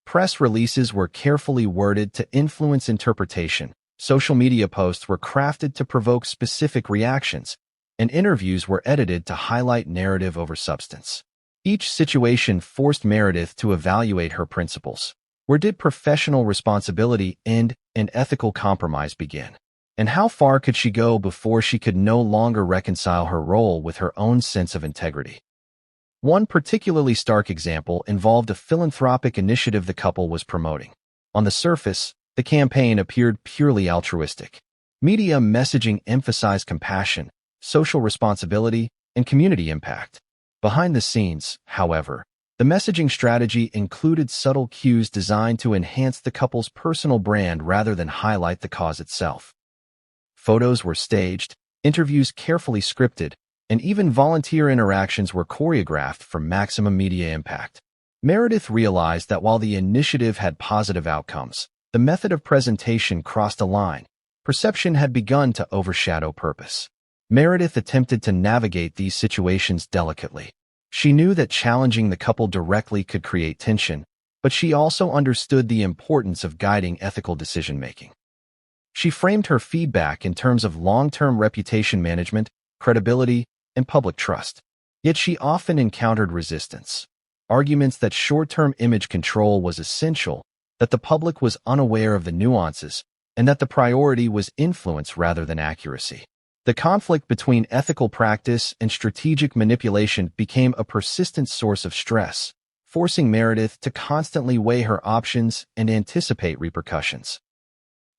Press releases were carefully worded to influence interpretation, social media posts were crafted to provoke specific reactions, and interviews were edited to highlight narrative over substance. Each situation forced Meredith to evaluate her principles. Where did professional responsibility end and ethical compromise begin? And how far could she go before she could no longer reconcile her role with her own sense of integrity? One particularly stark example involved a philanthropic initiative the couple was promoting. On the surface, the campaign appeared purely altruistic. Media messaging emphasized compassion, social responsibility, and community impact. Behind the scenes, however, the messaging strategy included subtle cues designed to enhance the couple's personal brand rather than highlight the cause itself. Photos were staged, interviews carefully scripted, and even volunteer interactions were choreographed for maximum media impact. Meredith realized that while the initiative had positive outcomes, the method of presentation crossed a line. Perception had begun to overshadow purpose. Meredith attempted to navigate these situations delicately. She knew that challenging the couple directly could create tension, but she also understood the importance of guiding ethical decision-making. She framed her feedback in terms of long-term reputation management, credibility, and public trust. Yet she often encountered resistance. Arguments that short-term image control was essential, that the public was unaware of the nuances, and that the priority was influence rather than accuracy. The conflict between ethical practice and strategic manipulation became a persistent source of stress, forcing Meredith to constantly weigh her options and anticipate repercussions.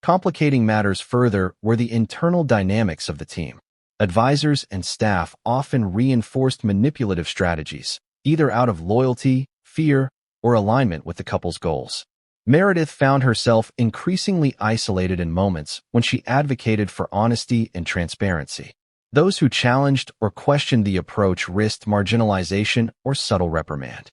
Complicating matters further were the internal dynamics of the team. Advisors and staff often reinforced manipulative strategies, either out of loyalty, fear, or alignment with the couple's goals. Meredith found herself increasingly isolated in moments when she advocated for honesty and transparency. Those who challenged or questioned the approach risked marginalization or subtle reprimand.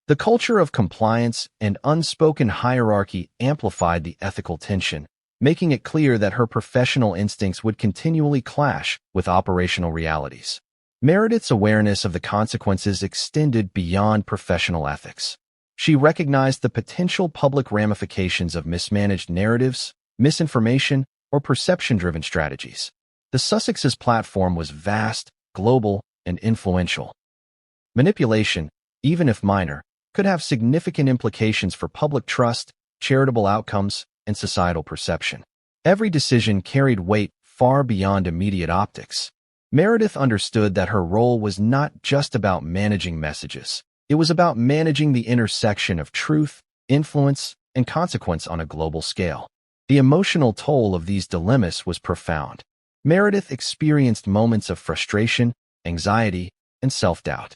The culture of compliance and unspoken hierarchy amplified the ethical tension, making it clear that her professional instincts would continually clash with operational realities. Meredith's awareness of the consequences extended beyond professional ethics. She recognized the potential public ramifications of mismanaged narratives, misinformation, or perception-driven strategies. The Sussex's platform was vast, global, and influential. Manipulation, even if minor, could have significant implications for public trust, charitable outcomes, and societal perception. Every decision carried weight far beyond immediate optics. Meredith understood that her role was not just about managing messages. It was about managing the intersection of truth, influence, and consequence on a global scale. The emotional toll of these dilemmas was profound. Meredith experienced moments of frustration, anxiety, and self-doubt.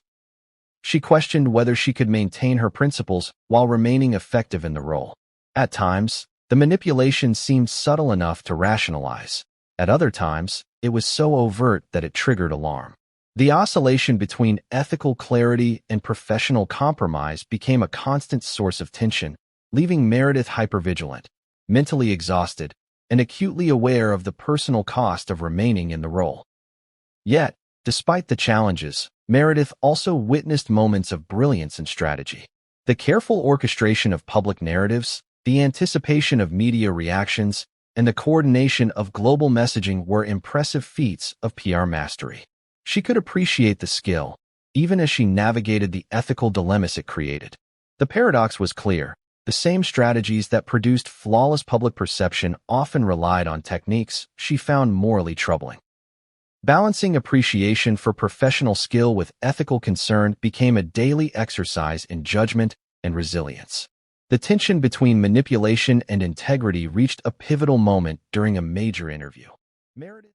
She questioned whether she could maintain her principles while remaining effective in the role. At times, the manipulation seemed subtle enough to rationalize. At other times, it was so overt that it triggered alarm. The oscillation between ethical clarity and professional compromise became a constant source of tension, leaving Meredith hypervigilant, mentally exhausted, and acutely aware of the personal cost of remaining in the role. Yet, despite the challenges, Meredith also witnessed moments of brilliance and strategy. The careful orchestration of public narratives, the anticipation of media reactions, and the coordination of global messaging were impressive feats of PR mastery. She could appreciate the skill, even as she navigated the ethical dilemmas it created. The paradox was clear. The same strategies that produced flawless public perception often relied on techniques she found morally troubling. Balancing appreciation for professional skill with ethical concern became a daily exercise in judgment and resilience. The tension between manipulation and integrity reached a pivotal moment during a major interview. Meredith